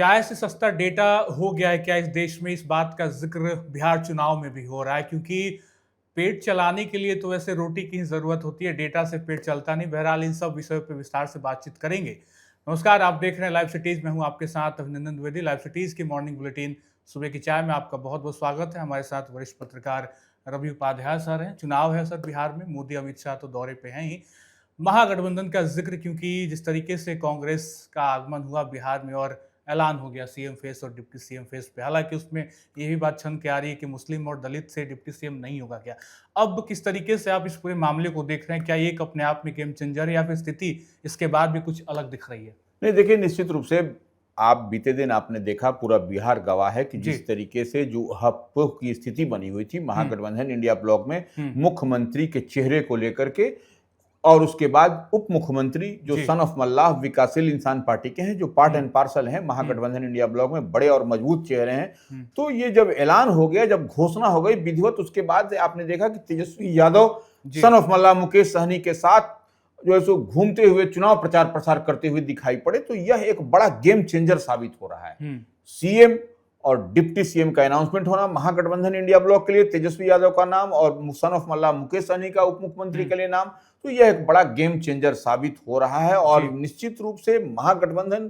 चाय से सस्ता डेटा हो गया है क्या इस देश में? इस बात का जिक्र बिहार चुनाव में भी हो रहा है, क्योंकि पेट चलाने के लिए तो वैसे रोटी की ही जरूरत होती है, डेटा से पेट चलता नहीं। बहरहाल इन सब विषयों पर विस्तार से बातचीत करेंगे। नमस्कार, आप देख रहे हैं लाइव सिटीज में हूं आपके साथ अभिनंदन द्विवेदी। लाइव सिटीज की मॉर्निंग बुलेटिन सुबह की चाय में आपका बहुत बहुत स्वागत है। हमारे साथ वरिष्ठ पत्रकार रवि उपाध्याय सर हैं। चुनाव है सर बिहार में, मोदी अमित शाह तो दौरे पे हैं ही। महागठबंधन का जिक्र, क्योंकि जिस तरीके से कांग्रेस का आगमन हुआ बिहार में और ऐलान हो गया सीएम फेस और डिप्टी सीएम फेस पे, हालांकि उसमें ये भी बात छन के आ रही है कि मुस्लिम और दलित से डिप्टी सीएम नहीं होगा क्या। अब किस तरीके से आप इस पूरे मामले को देख रहे हैं? क्या ये एक अपने आप में गेम चेंजर है या फिर स्थिति इसके बाद भी कुछ अलग दिख रही है? नहीं, देखिए, निश्चित रूप से आप बीते दिन आपने देखा, पूरा बिहार गवाह है कि जी। जिस तरीके से जो हप्पो की स्थिति बनी हुई थी महागठबंधन इंडिया ब्लॉक में हम्म। मुख्यमंत्री के चेहरे को लेकर के, और उसके बाद उप मुख्यमंत्री जो जी। सन ऑफ मल्लाह विकासशील इंसान पार्टी के हैं, जो पार्ट एंड पार्सल हैं महागठबंधन इंडिया ब्लॉक में, बड़े और मजबूत चेहरे हैं। तो ये जब ऐलान हो गया, जब घोषणा हो गई विधिवत, उसके बाद आपने देखा कि तेजस्वी यादव जी। सन ऑफ मल्लाह मुकेश सहनी के साथ जो है सो घूमते हुए चुनाव प्रचार प्रसार करते हुए दिखाई पड़े। तो यह एक बड़ा गेम चेंजर साबित हो रहा है। सीएम और डिप्टी सीएम का अनाउंसमेंट होना महागठबंधन इंडिया ब्लॉक के लिए, तेजस्वी यादव का नाम और सन ऑफ मल्लाह मुकेश सहनी का उप मुख्यमंत्री के लिए नाम, तो यह एक बड़ा गेम चेंजर साबित हो रहा है। और निश्चित रूप से महागठबंधन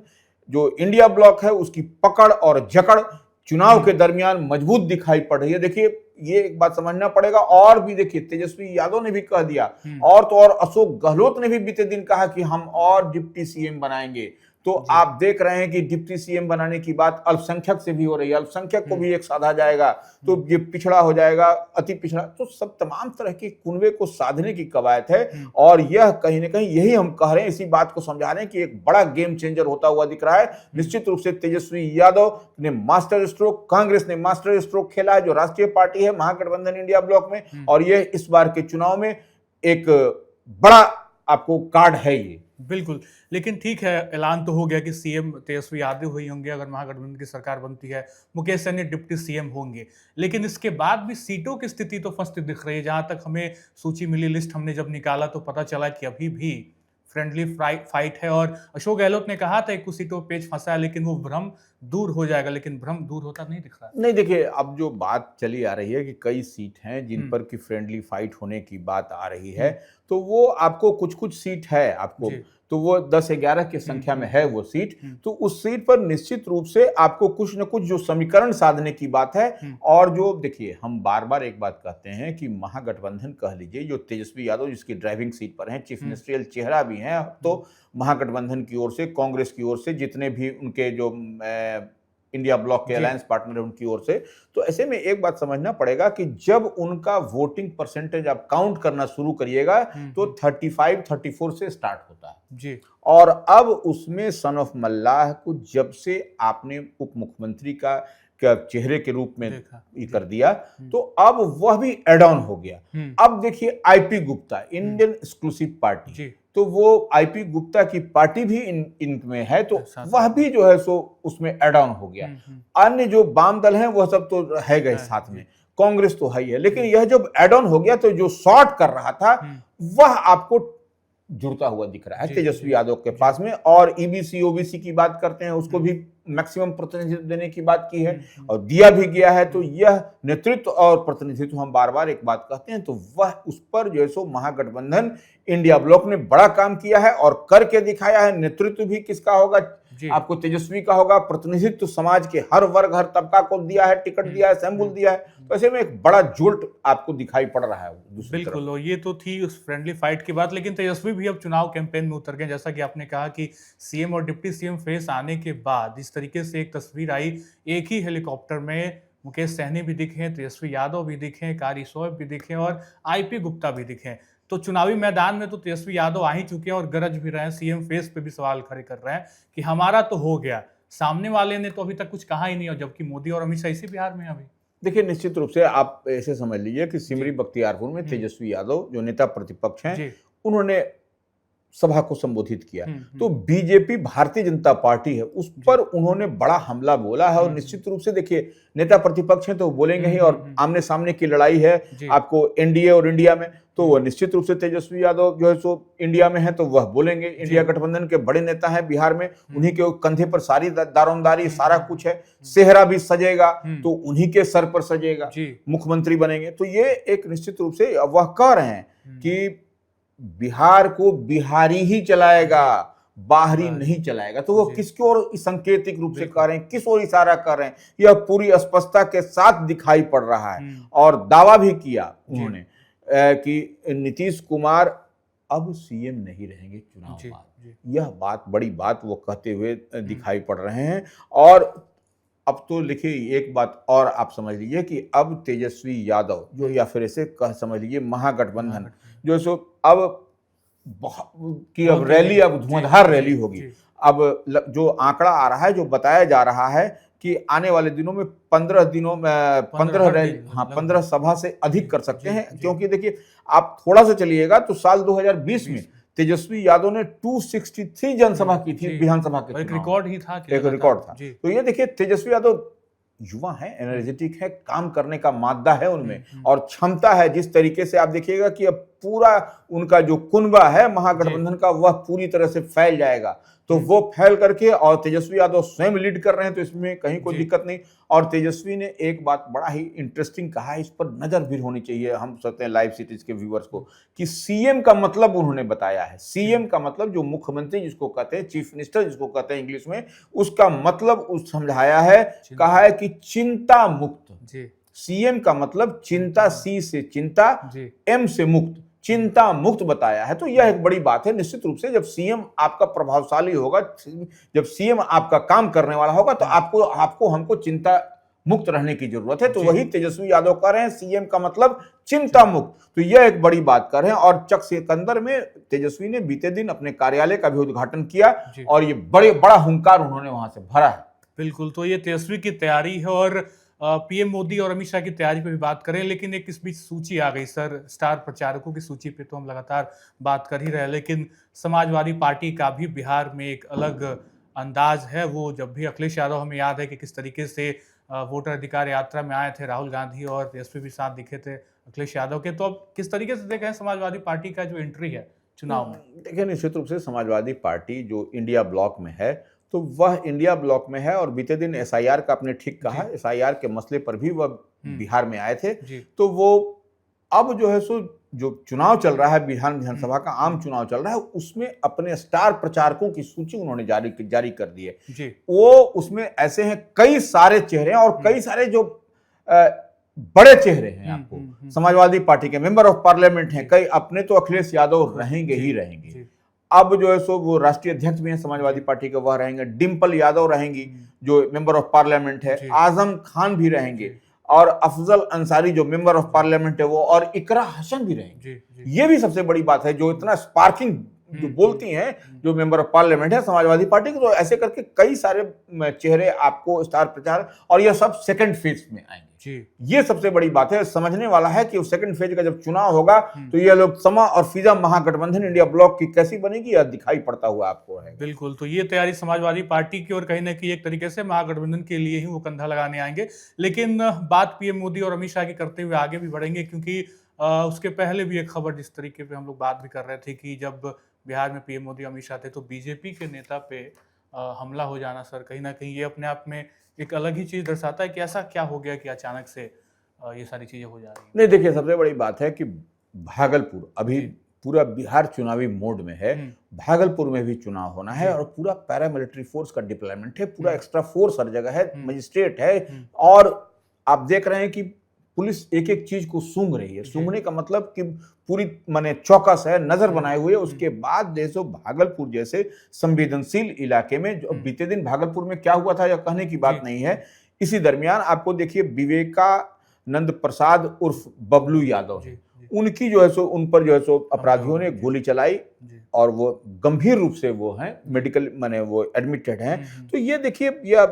जो इंडिया ब्लॉक है उसकी पकड़ और जकड़ चुनाव के दरमियान मजबूत दिखाई पड़ रही है। देखिए, ये एक बात समझना पड़ेगा। और भी देखिए, तेजस्वी यादव ने भी कह दिया, और तो और अशोक गहलोत ने भी बीते दिन कहा कि हम और डिप्टी सीएम बनाएंगे। तो आप देख रहे हैं कि डिप्टी सीएम बनाने की बात अल्पसंख्यक से भी हो रही है, अल्पसंख्यक को भी एक साधा जाएगा, तो ये पिछड़ा हो जाएगा, अति पिछड़ा, तो सब तमाम तरह के कुनबे को साधने की कवायद है। और यह कहीं ना कहीं यही हम कह रहे हैं, इसी बात को समझा रहे हैं कि एक बड़ा गेम चेंजर होता हुआ दिख रहा है। निश्चित रूप से तेजस्वी यादव ने मास्टर स्ट्रोक, कांग्रेस ने मास्टर स्ट्रोक खेला है, जो राष्ट्रीय पार्टी है महागठबंधन इंडिया ब्लॉक में, और यह इस बार के चुनाव में एक बड़ा आपको कार्ड है ये। बिल्कुल, लेकिन ठीक है, ऐलान तो हो गया कि सीएम तेजस्वी यादव ही होंगे अगर महागठबंधन की सरकार बनती है, मुकेश सहनी डिप्टी सीएम होंगे। लेकिन इसके बाद भी सीटों की स्थिति तो फंसती दिख रही है। जहां तक हमें सूची मिली, लिस्ट हमने जब निकाला तो पता चला कि अभी भी फ्रेंडली फाइट है। और अशोक गहलोत ने कहा था कुछ सीटों पेच फंसा है, लेकिन वो भ्रम दूर हो जाएगा, लेकिन भ्रम दूर होता नहीं दिख रहा। नहीं, देखिए, अब जो बात चली आ रही है कि कई सीट हैं जिन पर की फ्रेंडली फाइट होने की बात आ रही है, तो वो आपको कुछ कुछ सीट है आपको, तो वो 10-11 की संख्या में है वो सीट। तो उस सीट पर निश्चित रूप से आपको कुछ न कुछ जो समीकरण साधने की बात है। और जो देखिए, हम बार बार एक बात कहते हैं कि महागठबंधन कह लीजिए, जो तेजस्वी यादव जिसकी ड्राइविंग सीट पर हैं, चीफ मिनिस्ट्रियल चेहरा भी हैं, तो महागठबंधन की ओर से, कांग्रेस की ओर से, जितने भी उनके जो इंडिया ब्लॉक के अलायंस पार्टनर है उनकी ओर से, तो ऐसे में एक बात समझना पड़ेगा कि जब उनका वोटिंग परसेंटेज आप काउंट करना शुरू करिएगा तो 35-34 से स्टार्ट होता है जी। और अब उसमें सन ऑफ मल्लाह को जब से आपने उप मुख्यमंत्री का चेहरे के रूप में ये कर दिया, तो अब वह भी एड ऑन हो गया। अब देखिए, IP Gupta, Indian exclusive party, तो वो आईपी गुप्ता की पार्टी भी इनमें है, तो वह भी जो है सो उसमें एड ऑन हो गया। अन्य जो वाम दल हैं वह सब तो है गए साथ में, कांग्रेस तो है ही है, लेकिन यह जब एड ऑन हो गया तो जो शॉर्ट कर रहा था वह आपको जुड़ता हुआ दिख रहा है तेजस्वी यादव के पास में। और ईबीसी ओबीसी की बात करते हैं, उसको भी मैक्सिमम प्रतिनिधित्व देने की बात की है और दिया भी गया है। तो यह नेतृत्व और प्रतिनिधित्व, हम बार बार एक बात कहते हैं, तो वह उस पर जो है सो महागठबंधन इंडिया ब्लॉक ने बड़ा काम किया है और करके दिखाया है। नेतृत्व भी किसका होगा? आपको तेजस्वी का होगा। प्रतिनिधित्व समाज के हर वर्ग, हर तबका को दिया है, टिकट दिया है, सैंबल दिया है। तो ऐसे में एक बड़ा जोल्ट आपको दिखाई पड़ रहा है। बिल्कुल, और ये तो थी उस फ्रेंडली फाइट की बात, लेकिन तेजस्वी भी अब चुनाव कैंपेन में उतर गए। जैसा कि आपने कहा कि सीएम और डिप्टी सीएम फेस आने के बाद इस तरीके से एक तस्वीर आई, एक ही हेलीकॉप्टर में मुकेश सहनी भी दिखे, तेजस्वी यादव भी दिखे, कारी शोएब भी दिखे और आईपी गुप्ता भी दिखे। तो चुनावी मैदान में तो तेजस्वी यादव आ ही चुके हैं और गरज भी रहे हैं। सीएम फेस पे भी सवाल खड़े कर रहे हैं कि हमारा तो हो गया, सामने वाले ने तो अभी तक कुछ कहा ही नहीं, और जबकि मोदी और अमित शाह इसी बिहार में अभी। देखिए, निश्चित रूप से आप ऐसे समझ लीजिए कि सिमरी बख्तियारपुर में तेजस्वी यादव जो नेता प्रतिपक्ष हैं, उन्होंने सभा को संबोधित किया। तो बीजेपी भारतीय जनता पार्टी है, उस पर उन्होंने बड़ा हमला बोला है। और निश्चित रूप से देखिए, नेता प्रतिपक्ष हैं तो वो बोलेंगे ही, और आमने सामने की लड़ाई है आपको एनडीए और इंडिया में, तो वह निश्चित रूप से तेजस्वी यादव जो है सो इंडिया में है तो वह बोलेंगे। इंडिया गठबंधन के बड़े नेता हैं बिहार में, उन्हीं के कंधे पर सारी दारोमदारी सारा कुछ है, सेहरा भी सजेगा तो उन्हीं के सर पर सजेगा, मुख्यमंत्री बनेंगे। तो ये एक निश्चित रूप से वह कह रहे हैं कि बिहार को बिहारी ही चलाएगा, बाहरी नहीं चलाएगा। तो वो किसकी ओर सांकेतिक रूप से कह रहे हैं, किस ओर इशारा कर रहे हैं, यह पूरी स्पष्टता के साथ दिखाई पड़ रहा है। और दावा भी किया उन्होंने कि नीतीश कुमार अब सीएम नहीं रहेंगे चुनाव बाद। यह बात, बड़ी बात वो कहते हुए दिखाई पड़ रहे हैं। और अब तो लिखिए एक बात और आप समझ लीजिए कि अब तेजस्वी यादव जो, या फिर ऐसे कह समझ लीजिए महागठबंधन जो सो अब की अब रैली, अब धुआंधार रैली होगी। अब जो आंकड़ा आ रहा है, जो बताया जा रहा है कि आने वाले दिनों में 15 दिनों में 15 रैली, 15 सभा से अधिक कर सकते हैं। क्योंकि देखिए, आप थोड़ा सा चलिएगा तो साल 2020 में तेजस्वी यादव ने 263 जनसभा की थी विधानसभा के, एक रिकॉर्ड ही था, एक रिकॉर्ड था। तो ये देखिए, तेजस्वी यादव युवा है, एनर्जेटिक है, काम करने का मादा है उनमें और क्षमता है। जिस तरीके से आप देखिएगा कि अब पूरा उनका जो कुनबा है महागठबंधन का, वह पूरी तरह से फैल जाएगा। तो वो फैल करके, और तेजस्वी यादव स्वयं लीड कर रहे हैं तो इसमें कहीं कोई दिक्कत नहीं। और तेजस्वी ने एक बात बड़ा ही इंटरेस्टिंग कहा है, इस पर नजर भी होनी चाहिए हम सकते हैं लाइव सिटीज के व्यूअर्स को, कि सीएम का मतलब उन्होंने बताया है। सीएम का मतलब जो मुख्यमंत्री जिसको कहते हैं, चीफ मिनिस्टर जिसको कहते हैं इंग्लिश में, उसका मतलब समझाया है, कहा है कि चिंता मुक्त। सीएम का मतलब चिंता, सी से चिंता, एम से मुक्त, चिंता मुक्त बताया है। तो यह एक बड़ी बात है। निश्चित रूप से जब सीएम आपका प्रभावशाली होगा, जब सीएम आपका काम करने वाला होगा, तो आपको हमको चिंता मुक्त रहने की जरूरत है। तो वही तेजस्वी यादव कह रहे हैं, सीएम का मतलब चिंता मुक्त। तो यह एक बड़ी बात कर रहे हैं। और चक सिकंदर में तेजस्वी ने बीते दिन अपने कार्यालय का भी उद्घाटन किया और ये बड़ा हुंकार उन्होंने वहां से भरा है। बिल्कुल, तो ये तेजस्वी की तैयारी है। और पीएम मोदी और अमित शाह की तैयारी पे भी बात करें, लेकिन एक इस बीच सूची आ गई सर, स्टार प्रचारकों की सूची पे तो हम लगातार बात कर ही रहे हैं, लेकिन समाजवादी पार्टी का भी बिहार में एक अलग अंदाज है। वो जब भी अखिलेश यादव, हमें याद है कि किस तरीके से वोटर अधिकार यात्रा में आए थे राहुल गांधी, और तेजस्वी भी साथ दिखे थे अखिलेश यादव के। तो अब किस तरीके से देखें समाजवादी पार्टी का जो एंट्री है चुनाव में? देखिए, निश्चित रूप से समाजवादी पार्टी जो इंडिया ब्लॉक में है, तो वह इंडिया ब्लॉक में है। और बीते दिन एसआईआर का आपने ठीक कहा, एसआईआर के मसले पर भी वह बिहार में आए थे। तो वो अब जो है सो जो चुनाव चल रहा है, बिहार विधानसभा का आम चुनाव चल रहा है, उसमें अपने स्टार प्रचारकों की सूची उन्होंने जारी कर दी है। वो उसमें ऐसे हैं कई सारे चेहरे और कई सारे जो बड़े चेहरे हैं। आपको समाजवादी पार्टी के मेंबर ऑफ पार्लियामेंट हैं कई, अपने तो अखिलेश यादव रहेंगे ही रहेंगे। अब जो है सो वो राष्ट्रीय अध्यक्ष भी हैं समाजवादी पार्टी के, वह रहेंगे। डिंपल यादव रहेंगी जो मेंबर ऑफ पार्लियामेंट है, आजम खान भी रहेंगे, और अफजल अंसारी जो मेंबर ऑफ पार्लियामेंट है वो, और इकरा हसन भी रहेंगे। ये भी सबसे बड़ी बात है, जो इतना स्पार्किंग जो बोलती हैं जो मेंबर ऑफ पार्लियामेंट है समाजवादी पार्टी के। तो ऐसे करके कई सारे चेहरे आपको स्टार प्रचार, और ये सब सेकंड फेज में आएंगे। ये सबसे बड़ी बात है। समझने वाला है कि सेकंड फेज का जब चुनाव होगा तो ये लोग समा और फिजा महागठबंधन इंडिया ब्लॉक की कैसी बनेगी, यह दिखाई पड़ता हुआ आपको है। बिल्कुल, तो ये तैयारी समाजवादी पार्टी की, और कहीं ना कहीं एक तरीके से महागठबंधन के लिए ही वो कंधा लगाने आएंगे। लेकिन बात पीएम मोदी और अमित शाह की करते हुए आगे भी बढ़ेंगे, क्योंकि उसके पहले भी एक खबर जिस तरीके पे हम लोग बात भी कर रहे थे कि जब बिहार में पीएम मोदी अमित शाह थे तो बीजेपी के नेता पे हमला हो जाना, सर कहीं ना कहीं ये अपने आप में एक अलग ही चीज दर्शाता है कि ऐसा क्या हो गया कि अचानक से ये सारी चीजें हो जा रही हैं। नहीं, देखिए, सबसे बड़ी बात है कि भागलपुर अभी पूरा बिहार चुनावी मोड में है। भागलपुर में भी चुनाव होना है और पूरा पैरामिलिट्री फोर्स का डिप्लॉयमेंट है, पूरा एक्स्ट्रा फोर्स हर जगह है, मजिस्ट्रेट है। और आप देख रहे हैं कि पुलिस एक एक चीज को सूंघ रही है। सूंघने का मतलब कि पूरी माने चौकस है, नजर बनाए हुए। उसके बाद जैसे भागलपुर जैसे संवेदनशील इलाके में, जो बीते दिन भागलपुर में क्या हुआ था यह कहने की बात नहीं है। इसी दरमियान आपको देखिए, विवेकानंद प्रसाद उर्फ बबलू यादव, उनकी जो है सो, उन पर जो है सो अपराधियों ने गोली चलाई और वो गंभीर रूप से वो हैं मेडिकल माने वो एडमिटेड हैं। तो ये देखिए, यह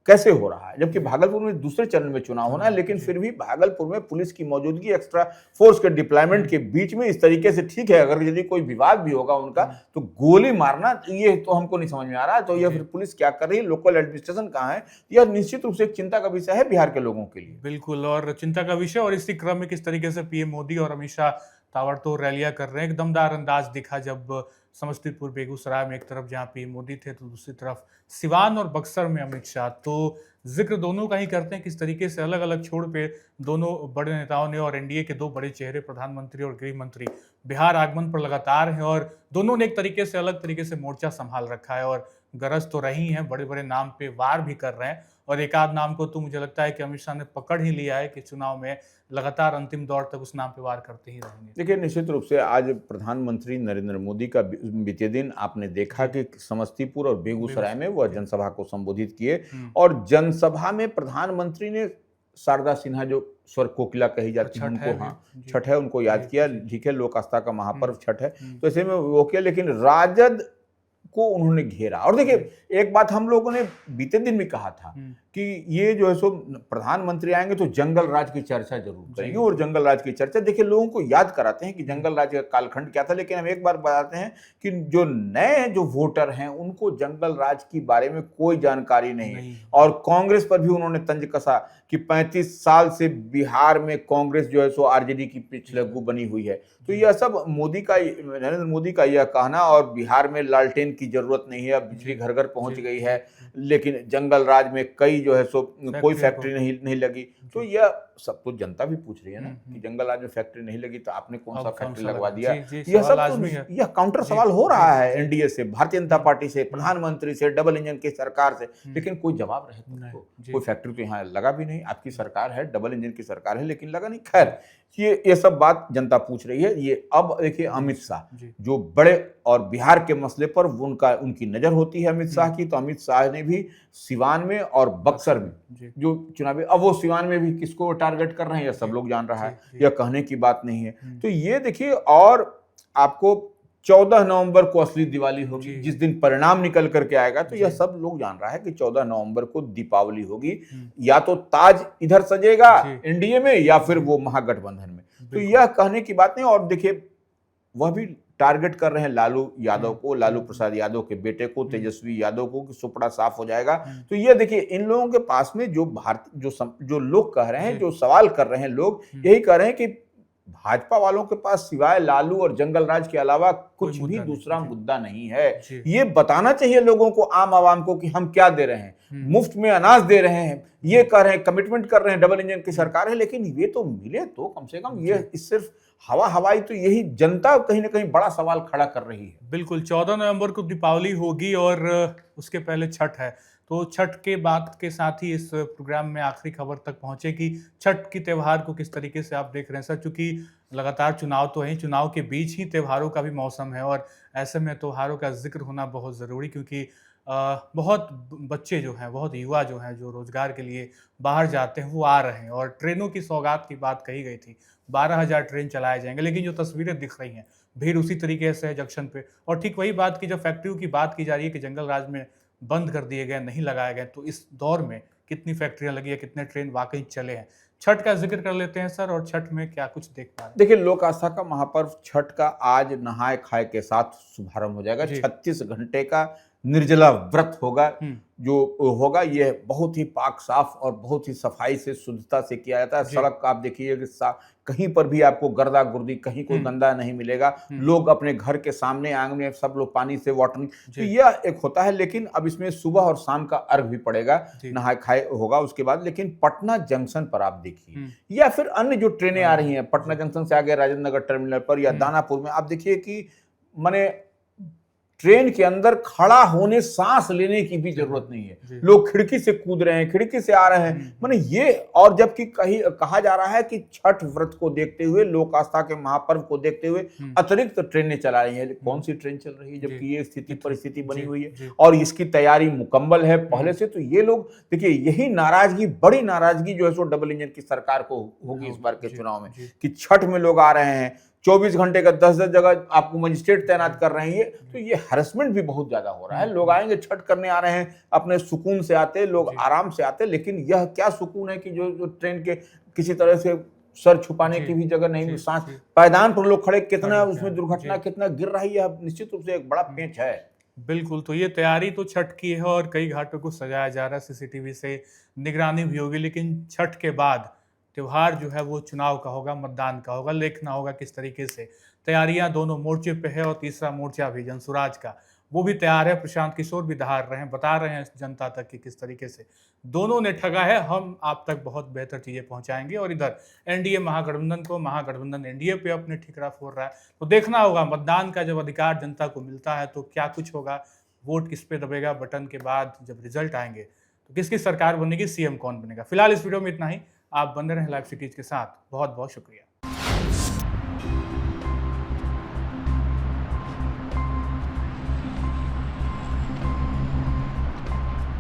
कैसे हो रहा है, जबकि भागलपुर में दूसरे चरण में चुनाव होना है, लेकिन फिर भी भागलपुर में पुलिस की मौजूदगी, एक्स्ट्रा फोर्स के डिप्लॉयमेंट के बीच में इस तरीके से ठीक है। अगर यदि कोई विवाद भी होगा उनका तो गोली मारना, ये तो हमको नहीं समझ में आ रहा। तो यह फिर पुलिस क्या कर रही है, लोकल एडमिनिस्ट्रेशन कहाँ है, यह निश्चित रूप से एक चिंता का विषय है बिहार के लोगों के लिए। बिल्कुल, और चिंता का विषय। और इसी क्रम में किस तरीके से पीएम मोदी और अमित शाह ताबड़तोड़ रैलियां कर रहे हैं। एक दमदार अंदाज दिखा जब समस्तीपुर बेगूसराय में एक तरफ जहां पीएम मोदी थे तो दूसरी तरफ सिवान और बक्सर में अमित शाह। तो जिक्र दोनों का ही करते हैं किस तरीके से अलग अलग छोड़ पे दोनों बड़े नेताओं ने और एनडीए के दो बड़े चेहरे प्रधानमंत्री और गृह मंत्री बिहार आगमन पर लगातार हैं और दोनों ने एक तरीके से अलग तरीके से मोर्चा संभाल रखा है और गरज तो रही हैं, बड़े बड़े नाम पे वार भी कर रहे हैं। और एक आध नाम को तो मुझे लगता है कि अमित शाह ने पकड़ ही लिया है कि चुनाव में लगातार अंतिम दौर तक उस नाम पे वार करते ही रहेंगे। देखिए, निश्चित रूप से आज प्रधानमंत्री नरेंद्र मोदी का बीते दिन आपने देखा कि समस्तीपुर और बेगूसराय में वह जनसभा को संबोधित किए और जनसभा में प्रधानमंत्री ने शारदा सिन्हा, जो स्वर कोकिला कही जाती है, उनको, हाँ, छठ है, उनको याद किया। ठीक है, लोक आस्था का महापर्व छठ है, तो ऐसे में वो किया, लेकिन राजद को उन्होंने घेरा। और देखिए, एक बात हम लोगों ने बीते दिन भी कहा था कि ये जो है सो प्रधानमंत्री आएंगे तो जंगल राज की चर्चा जरूर करेंगे। और जंगल राज की चर्चा, देखिए, लोगों को याद कराते हैं कि जंगल राज का कालखंड क्या था, लेकिन हम एक बार बताते हैं कि जो नए जो वोटर हैं उनको जंगल राज के बारे में कोई जानकारी नहीं। और कांग्रेस पर भी उन्होंने तंज कसा कि 35 साल से बिहार में कांग्रेस जो है सो आरजेडी की पिछलग्गू बनी हुई है। तो यह सब नरेंद्र मोदी का यह कहना, और बिहार में लालटेन की जरूरत नहीं है, अब बिजली घर घर पहुंच गई है, लेकिन जंगल राज में कई जो है सो कोई फैक्ट्री नहीं लगी। तो यह सब तो जनता भी पूछ रही है ना कि जंगल राज में फैक्ट्री नहीं लगी तो आपने कौन सा फैक्ट्री लगवा दिया। यह सब तो यह काउंटर सवाल हो रहा है एनडीए से, भारतीय जनता पार्टी से, प्रधानमंत्री से, डबल इंजन की सरकार से, लेकिन कोई जवाब रहे तो कोई फैक्ट्री तो यहाँ लगा भी नहीं। आपकी सरकार है, डबल इंजन की सरकार है, लेकिन लगा नहीं। खैर, ये सब बात जनता पूछ रही है। ये अब देखिए, अमित शाह जो बड़े और बिहार के मसले पर उनकी नजर होती है अमित शाह की, तो अमित शाह ने भी सिवान में और बक्सर में जो चुनावी, अब वो सिवान में भी किसको टारगेट कर रहे हैं यह सब लोग जान रहा है, यह कहने की बात नहीं है। तो ये देखिए, और आपको 14 नवंबर को असली दिवाली होगी, जिस दिन परिणाम निकल करके आएगा, तो यह सब लोग जान रहा है कि 14 नवंबर को दीपावली होगी। या तो ताज इधर सजेगा एनडीए में या फिर वो महागठबंधन में, तो यह कहने की बात नहीं। और देखिए, वह भी टारगेट कर रहे हैं लालू यादव को, लालू प्रसाद यादव के बेटे को, तेजस्वी यादव को, कि सुपड़ा साफ हो जाएगा। तो ये देखिए, इन लोगों के पास में जो लोग कह रहे हैं, जो सवाल कर रहे हैं लोग, यही कह रहे हैं कि भाजपा वालों के पास सिवाय लालू और जंगल राज के अलावा कुछ भी दूसरा मुद्दा नहीं है। ये बताना चाहिए लोगों को, आम आवाम को, कि हम क्या दे रहे हैं, मुफ्त में अनाज दे रहे हैं, ये कर रहे हैं, कमिटमेंट कर रहे हैं, डबल इंजन की सरकार है, लेकिन ये तो मिले तो कम से कम। ये सिर्फ हवाई, तो यही जनता कहीं ना कहीं बड़ा सवाल खड़ा कर रही है। बिल्कुल, 14 नवंबर को दीपावली होगी और उसके पहले छठ है। तो छठ के बाद के साथ ही इस प्रोग्राम में आखिरी खबर तक पहुंचे कि छठ की त्योहार को किस तरीके से आप देख रहे हैं सर, क्योंकि लगातार चुनाव तो है, चुनाव के बीच ही त्योहारों का भी मौसम है और ऐसे में त्योहारों का जिक्र होना बहुत ज़रूरी, क्योंकि बहुत बच्चे जो हैं, बहुत युवा जो हैं, जो रोजगार के लिए बाहर जाते हैं, वो आ रहे हैं। और ट्रेनों की सौगात की बात कही गई थी, 12,000 ट्रेन चलाए जाएंगे, लेकिन जो तस्वीरें दिख रही हैं, भीड़ उसी तरीके से है जंक्शन पे। और ठीक वही बात की जब फैक्ट्रियों की बात की जा रही है कि जंगल राज में बंद कर दिए गए, नहीं लगाए गए, तो इस दौर में कितनी फैक्ट्रियां लगी है, कितने ट्रेन वाकई चले हैं। छठ का जिक्र कर लेते हैं सर, और छठ में क्या कुछ देख पा रहे हैं? देखिए, लोक आस्था का महापर्व छठ का आज नहाए खाए के साथ शुभारंभ हो जाएगा। 36 घंटे का निर्जला व्रत होगा, जो होगा ये बहुत ही पाक साफ और बहुत ही सफाई से, शुद्धता से किया जाता है। सड़क आप देखिए कि कहीं पर भी आपको गर्दा गुर्दी, कहीं कोई गंदा नहीं मिलेगा। लोग अपने घर के सामने आंगन में सब लोग पानी से वाटरिंग, तो यह एक होता है। लेकिन अब इसमें सुबह और शाम का अर्घ भी पड़ेगा, नहाए खाए होगा उसके बाद। लेकिन पटना जंक्शन पर आप देखिए, या फिर अन्य जो ट्रेनें आ रही हैं पटना जंक्शन से आगे राजेंद्र नगर टर्मिनल पर या दानापुर में, आप देखिए कि माने ट्रेन के अंदर खड़ा होने, सांस लेने की भी जरूरत नहीं है। लोग खिड़की से कूद रहे हैं, खिड़की से आ रहे हैं, माने ये। और जबकि कहा जा रहा है कि छठ व्रत को देखते हुए, लोक आस्था के महापर्व को देखते हुए अतिरिक्त ट्रेनें चला रही है। कौन सी ट्रेन चल रही है जबकि ये स्थिति परिस्थिति बनी हुई है और इसकी तैयारी मुकम्मल है पहले से। तो ये लोग देखिए, यही नाराजगी, बड़ी नाराजगी जो है सो डबल इंजन की सरकार को होगी इस बार के चुनाव में, कि छठ में लोग आ रहे हैं, 24 घंटे का 10-10 जगह आपको मजिस्ट्रेट तैनात कर रहे हैं। ये तो ये हरेसमेंट भी बहुत ज्यादा हो रहा है। लोग आएंगे, छठ करने आ रहे हैं, अपने सुकून से आते, लोग आराम से आते, लेकिन यह क्या सुकून है कि जो ट्रेन के किसी तरह से सर छुपाने की भी जगह नहीं, सांस पायदान पर लोग खड़े, कितना उसमें दुर्घटना कितना गिर रही है, निश्चित रूप से एक बड़ा पेंच है। बिल्कुल, तो ये तैयारी तो छठ की है और कई घाटों को सजाया जा रहा है, सीसीटीवी से निगरानी भी होगी, लेकिन छठ के बाद त्योहार जो है वो चुनाव का होगा, मतदान का होगा, देखना होगा किस तरीके से तैयारियां दोनों मोर्चे पे है। और तीसरा मोर्चा भी जनसुराज का, वो भी तैयार है। प्रशांत किशोर भी दहाड़ रहे हैं, बता रहे हैं जनता तक कि किस तरीके से दोनों ने ठगा है, हम आप तक बहुत बेहतर चीजें पहुंचाएंगे। और इधर एनडीए महागठबंधन एनडीए पे अपने ठिकरा फोड़ रहा है। तो देखना होगा मतदान का जब अधिकार जनता को मिलता है तो क्या कुछ होगा, वोट किस पे दबेगा, बटन के बाद जब रिजल्ट आएंगे तो किसकी सरकार बनेगी, सीएम कौन बनेगा। फिलहाल इस वीडियो में इतना ही। आप बने रहें लाइव सिटीज के साथ। बहुत बहुत शुक्रिया।